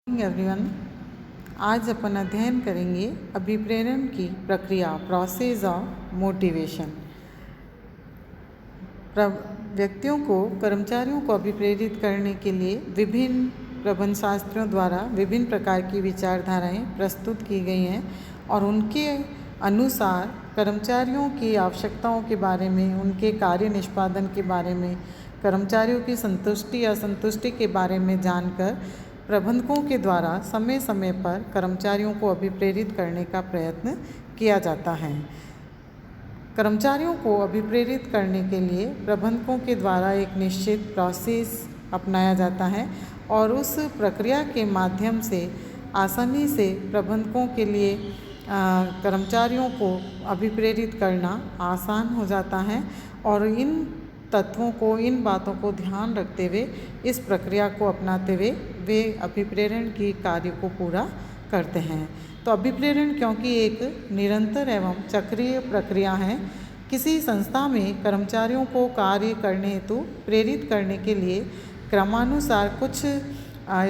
Everyone, आज अपन अध्ययन करेंगे अभिप्रेरण की प्रक्रिया, प्रोसेस ऑफ मोटिवेशन। व्यक्तियों को, कर्मचारियों को अभिप्रेरित करने के लिए विभिन्न प्रबंध शास्त्रियों द्वारा विभिन्न प्रकार की विचारधाराएं प्रस्तुत की गई हैं और उनके अनुसार कर्मचारियों की आवश्यकताओं के बारे में, उनके कार्य निष्पादन के बारे में, कर्मचारियों की संतुष्टि असंतुष्टि के बारे में जानकर प्रबंधकों के द्वारा समय समय पर कर्मचारियों को अभिप्रेरित करने का प्रयत्न किया जाता है। कर्मचारियों को अभिप्रेरित करने के लिए प्रबंधकों के द्वारा एक निश्चित प्रोसेस अपनाया जाता है और उस प्रक्रिया के माध्यम से आसानी से प्रबंधकों के लिए कर्मचारियों को अभिप्रेरित करना आसान हो जाता है और इन तत्वों को, इन बातों को ध्यान रखते हुए, इस प्रक्रिया को अपनाते हुए वे अभिप्रेरण की कार्य को पूरा करते हैं। तो अभिप्रेरण क्योंकि एक निरंतर एवं चक्रीय प्रक्रिया है, किसी संस्था में कर्मचारियों को कार्य करने हेतु प्रेरित करने के लिए क्रमानुसार कुछ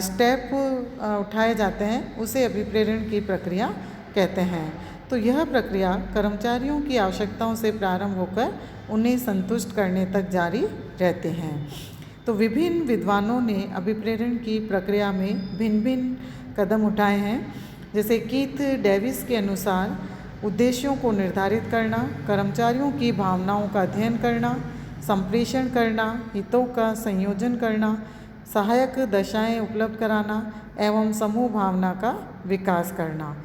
स्टेप उठाए जाते हैं, उसे अभिप्रेरण की प्रक्रिया कहते हैं। तो यह प्रक्रिया कर्मचारियों की आवश्यकताओं से प्रारंभ होकर उन्हें संतुष्ट करने तक जारी रहते हैं। तो विभिन्न विद्वानों ने अभिप्रेरण की प्रक्रिया में भिन्न भिन्न कदम उठाए हैं। जैसे कीथ डेविस के अनुसार उद्देश्यों को निर्धारित करना, कर्मचारियों की भावनाओं का अध्ययन करना, संप्रेषण करना, हितों का संयोजन करना, सहायक दशाएं उपलब्ध कराना एवं समूह भावना का विकास करना।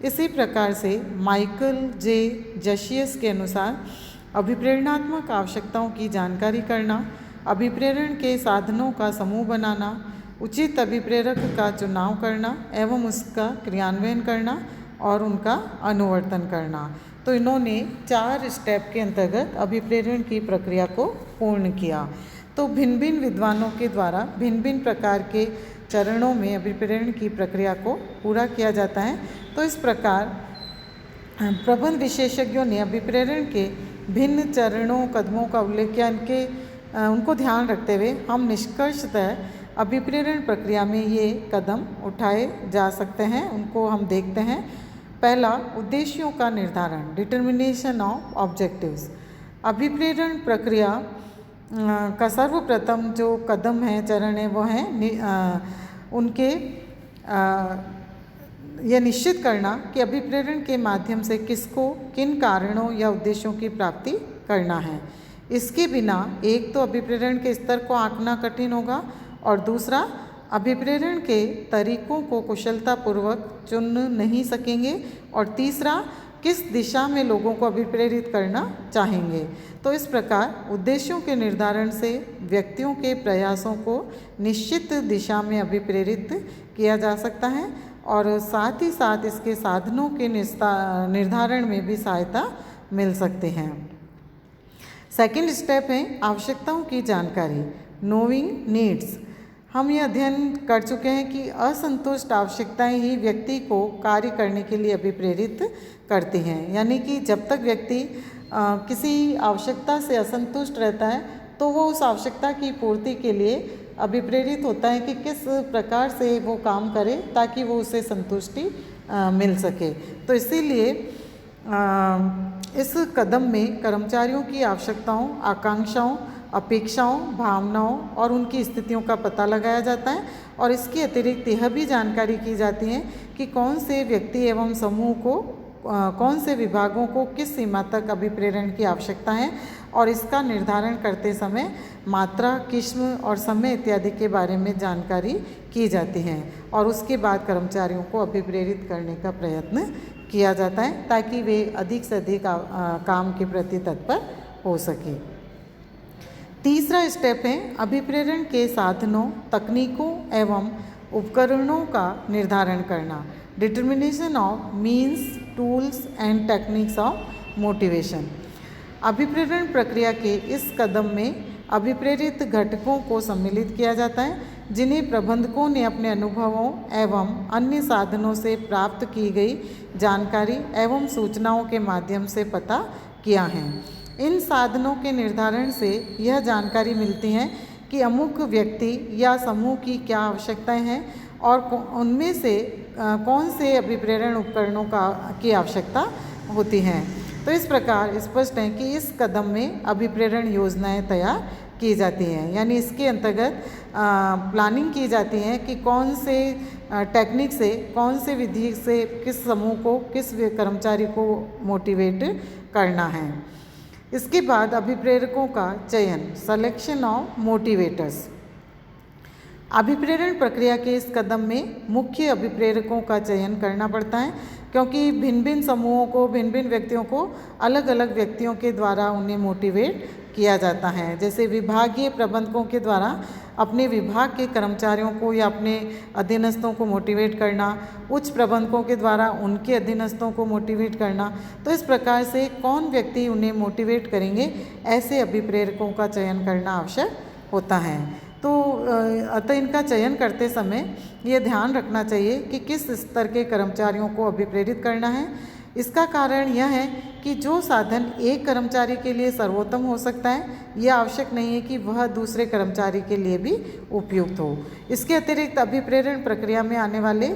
इसी प्रकार से माइकल जे जशियस के अनुसार अभिप्रेरणात्मक आवश्यकताओं की जानकारी करना, अभिप्रेरण के साधनों का समूह बनाना, उचित अभिप्रेरक का चुनाव करना एवं उसका क्रियान्वयन करना और उनका अनुवर्तन करना। तो इन्होंने 4 स्टेप के अंतर्गत अभिप्रेरण की प्रक्रिया को पूर्ण किया। तो भिन्न भिन्न विद्वानों के द्वारा भिन्न भिन्न प्रकार के चरणों में अभिप्रेरण की प्रक्रिया को पूरा किया जाता है। तो इस प्रकार प्रबंध विशेषज्ञों ने अभिप्रेरण के भिन्न चरणों, कदमों का उल्लेख किया। उनको ध्यान रखते हुए हम निष्कर्षतः अभिप्रेरण प्रक्रिया में ये कदम उठाए जा सकते हैं, उनको हम देखते हैं। पहला, उद्देश्यों का निर्धारण, डिटर्मिनेशन ऑफ ऑब्जेक्टिव्स। अभिप्रेरण प्रक्रिया का सर्वप्रथम जो कदम है, चरण है, वो है यह निश्चित करना कि अभिप्रेरण के माध्यम से किसको, किन कारणों या उद्देश्यों की प्राप्ति करना है। इसके बिना एक तो अभिप्रेरण के स्तर को आंकना कठिन होगा और दूसरा, अभिप्रेरण के तरीकों को कुशलतापूर्वक चुन नहीं सकेंगे और तीसरा, किस दिशा में लोगों को अभिप्रेरित करना चाहेंगे। तो इस प्रकार उद्देश्यों के निर्धारण से व्यक्तियों के प्रयासों को निश्चित दिशा में अभिप्रेरित किया जा सकता है और साथ ही साथ इसके साधनों के निर्धारण में भी सहायता मिल सकते हैं। सेकंड स्टेप है आवश्यकताओं की जानकारी, नोइंग नीड्स। हम ये अध्ययन कर चुके हैं कि असंतुष्ट आवश्यकताएं ही व्यक्ति को कार्य करने के लिए अभिप्रेरित करती हैं। यानी कि जब तक व्यक्ति किसी आवश्यकता से असंतुष्ट रहता है तो वो उस आवश्यकता की पूर्ति के लिए अभिप्रेरित होता है कि किस प्रकार से वो काम करे ताकि वो उसे संतुष्टि मिल सके। तो इसीलिए इस कदम में कर्मचारियों की आवश्यकताओं, आकांक्षाओं, अपेक्षाओं, भावनाओं और उनकी स्थितियों का पता लगाया जाता है और इसके अतिरिक्त यह भी जानकारी की जाती है कि कौन से व्यक्ति एवं समूह को, कौन से विभागों को किस सीमा तक अभिप्रेरण की आवश्यकता है और इसका निर्धारण करते समय मात्रा, किस्म और समय इत्यादि के बारे में जानकारी की जाती है और उसके बाद कर्मचारियों को अभिप्रेरित करने का प्रयत्न किया जाता है ताकि वे अधिक से अधिक काम के प्रति तत्पर हो सके। तीसरा स्टेप है अभिप्रेरण के साधनों, तकनीकों एवं उपकरणों का निर्धारण करना, determination of means, tools and techniques of motivation. अभिप्रेरण प्रक्रिया के इस कदम में अभिप्रेरित घटकों को सम्मिलित किया जाता है जिन्हें प्रबंधकों ने अपने अनुभवों एवं अन्य साधनों से प्राप्त की गई जानकारी एवं सूचनाओं के माध्यम से पता किया है। इन साधनों के निर्धारण से यह जानकारी मिलती है कि अमुक व्यक्ति या समूह की क्या आवश्यकताएं हैं और उनमें से कौन से अभिप्रेरण उपकरणों की आवश्यकता होती है। तो इस प्रकार स्पष्ट है कि इस कदम में अभिप्रेरण योजनाएं तैयार की जाती हैं, यानी इसके अंतर्गत प्लानिंग की जाती है कि कौन से टेक्निक से, कौन से विधि से किस समूह को, किस कर्मचारी को मोटिवेट करना है। इसके बाद अभिप्रेरकों का चयन, सिलेक्शन ऑफ मोटिवेटर्स। अभिप्रेरण प्रक्रिया के इस कदम में मुख्य अभिप्रेरकों का चयन करना पड़ता है, क्योंकि भिन्न भिन्न समूहों को, भिन्न भिन्न व्यक्तियों को अलग अलग व्यक्तियों के द्वारा उन्हें मोटिवेट किया जाता है। जैसे विभागीय प्रबंधकों के द्वारा अपने विभाग के कर्मचारियों को या अपने अधीनस्थों को मोटिवेट करना, उच्च प्रबंधकों के द्वारा उनके अधीनस्थों को मोटिवेट करना। तो इस प्रकार से कौन व्यक्ति उन्हें मोटिवेट करेंगे, ऐसे अभिप्रेरकों का चयन करना आवश्यक होता है। तो अतः इनका चयन करते समय ये ध्यान रखना चाहिए कि किस स्तर के कर्मचारियों को अभिप्रेरित करना है। इसका कारण यह है कि जो साधन एक कर्मचारी के लिए सर्वोत्तम हो सकता है, यह आवश्यक नहीं है कि वह दूसरे कर्मचारी के लिए भी उपयुक्त हो। इसके अतिरिक्त अभिप्रेरण प्रक्रिया में आने वाले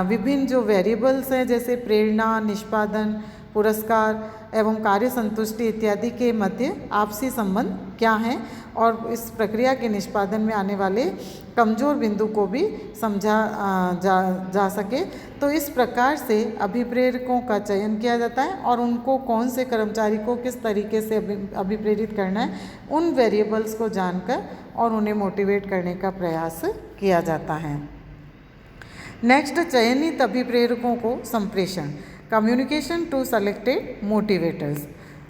विभिन्न जो वेरिएबल्स हैं, जैसे प्रेरणा, निष्पादन, पुरस्कार एवं कार्य संतुष्टि इत्यादि के मध्य आपसी संबंध क्या हैं, और इस प्रक्रिया के निष्पादन में आने वाले कमज़ोर बिंदु को भी समझा जा सके। तो इस प्रकार से अभिप्रेरकों का चयन किया जाता है और उनको कौन से कर्मचारी को किस तरीके से अभिप्रेरित करना है, उन वेरिएबल्स को जानकर और उन्हें मोटिवेट करने का प्रयास किया जाता है। नेक्स्ट, चयनित अभिप्रेरकों को संप्रेषण, कम्युनिकेशन टू सेलेक्टेड मोटिवेटर्स।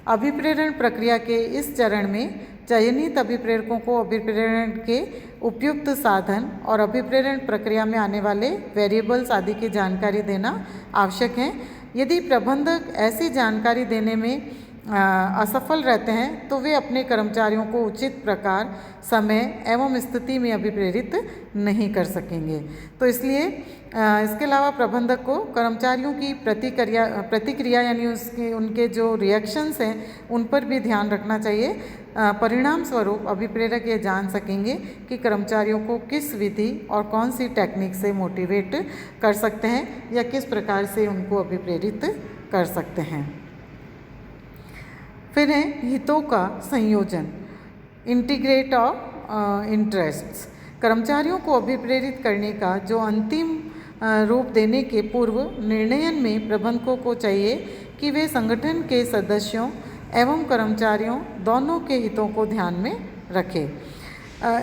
अभिप्रेरण प्रक्रिया के इस चरण में चयनित अभिप्रेरकों को अभिप्रेरण के उपयुक्त साधन और अभिप्रेरण प्रक्रिया में आने वाले वेरिएबल्स आदि की जानकारी देना आवश्यक है। यदि प्रबंधक ऐसी जानकारी देने में असफल रहते हैं तो वे अपने कर्मचारियों को उचित प्रकार, समय एवं स्थिति में अभिप्रेरित नहीं कर सकेंगे। तो इसलिए इसके अलावा प्रबंधक को कर्मचारियों की प्रतिक्रिया यानी उनके जो रिएक्शंस हैं उन पर भी ध्यान रखना चाहिए। परिणाम स्वरूप अभिप्रेरक ये जान सकेंगे कि कर्मचारियों को किस विधि और कौन सी टेक्निक से मोटिवेट कर सकते हैं या किस प्रकार से उनको अभिप्रेरित कर सकते हैं। फिर है हितों का संयोजन, इंटीग्रेट ऑफ इंटरेस्ट्स। कर्मचारियों को अभिप्रेरित करने का जो अंतिम रूप देने के पूर्व निर्णयन में प्रबंधकों को चाहिए कि वे संगठन के सदस्यों एवं कर्मचारियों दोनों के हितों को ध्यान में रखें।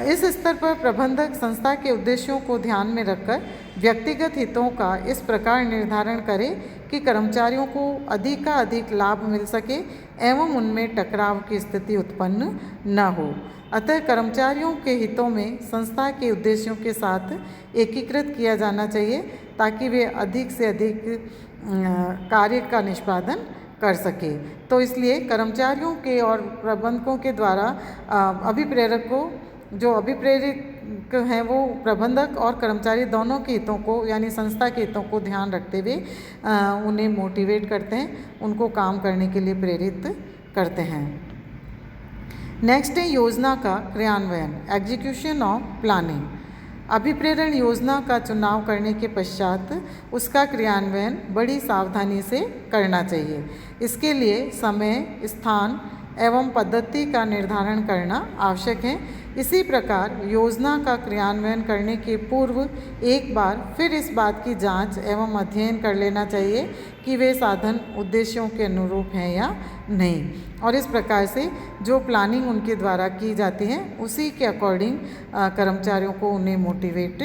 इस स्तर पर प्रबंधक संस्था के उद्देश्यों को ध्यान में रखकर व्यक्तिगत हितों का इस प्रकार निर्धारण करे कि कर्मचारियों को अधिक का अधिक लाभ मिल सके एवं उनमें टकराव की स्थिति उत्पन्न न हो। अतः कर्मचारियों के हितों में संस्था के उद्देश्यों के साथ एकीकृत किया जाना चाहिए ताकि वे अधिक से अधिक कार्य का निष्पादन कर सके। तो इसलिए कर्मचारियों के और प्रबंधकों के द्वारा अभिप्रेरक को, जो अभिप्रेरित हैं वो प्रबंधक और कर्मचारी दोनों के हितों को यानी संस्था के हितों को ध्यान रखते हुए उन्हें मोटिवेट करते हैं, उनको काम करने के लिए प्रेरित करते हैं। नेक्स्ट है योजना का क्रियान्वयन, एग्जीक्यूशन ऑफ प्लानिंग। अभिप्रेरण योजना का चुनाव करने के पश्चात उसका क्रियान्वयन बड़ी सावधानी से करना चाहिए। इसके लिए समय, स्थान एवं पद्धति का निर्धारण करना आवश्यक है। इसी प्रकार योजना का क्रियान्वयन करने के पूर्व एक बार फिर इस बात की जांच एवं अध्ययन कर लेना चाहिए कि वे साधन उद्देश्यों के अनुरूप हैं या नहीं, और इस प्रकार से जो प्लानिंग उनके द्वारा की जाती है उसी के अकॉर्डिंग कर्मचारियों को उन्हें मोटिवेट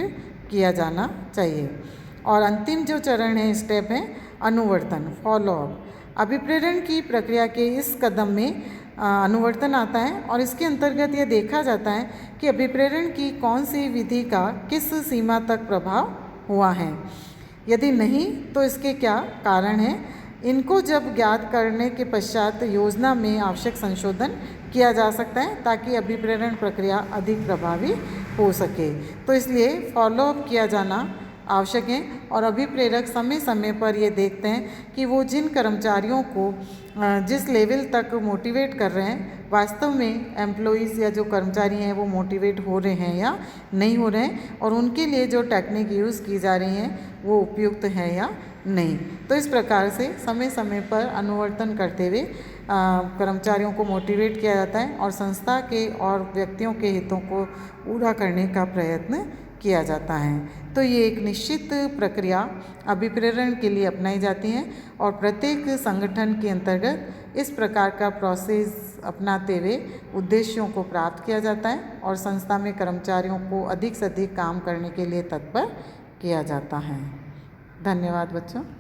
किया जाना चाहिए। और अंतिम जो चरण है, स्टेप है अनुवर्तन, फॉलोअप। अभिप्रेरण की प्रक्रिया के इस कदम में अनुवर्तन आता है और इसके अंतर्गत यह देखा जाता है कि अभिप्रेरण की कौन सी विधि का किस सीमा तक प्रभाव हुआ है, यदि नहीं तो इसके क्या कारण हैं। इनको जब ज्ञात करने के पश्चात योजना में आवश्यक संशोधन किया जा सकता है ताकि अभिप्रेरण प्रक्रिया अधिक प्रभावी हो सके। तो इसलिए फॉलोअप किया जाना आवश्यक हैं और अभिप्रेरक समय समय पर ये देखते हैं कि वो जिन कर्मचारियों को जिस लेवल तक मोटिवेट कर रहे हैं वास्तव में एम्प्लॉइज़ या जो कर्मचारी हैं वो मोटिवेट हो रहे हैं या नहीं हो रहे हैं और उनके लिए जो टेक्निक यूज़ की जा रही हैं वो उपयुक्त है या नहीं। तो इस प्रकार से समय समय पर अनुवर्तन करते हुए कर्मचारियों को मोटिवेट किया जाता है और संस्था के और व्यक्तियों के हितों को पूरा करने का प्रयत्न किया जाता है। तो ये एक निश्चित प्रक्रिया अभिप्रेरण के लिए अपनाई जाती है और प्रत्येक संगठन के अंतर्गत इस प्रकार का प्रोसेस अपनाते हुए उद्देश्यों को प्राप्त किया जाता है और संस्था में कर्मचारियों को अधिक से अधिक काम करने के लिए तत्पर किया जाता है। धन्यवाद बच्चों।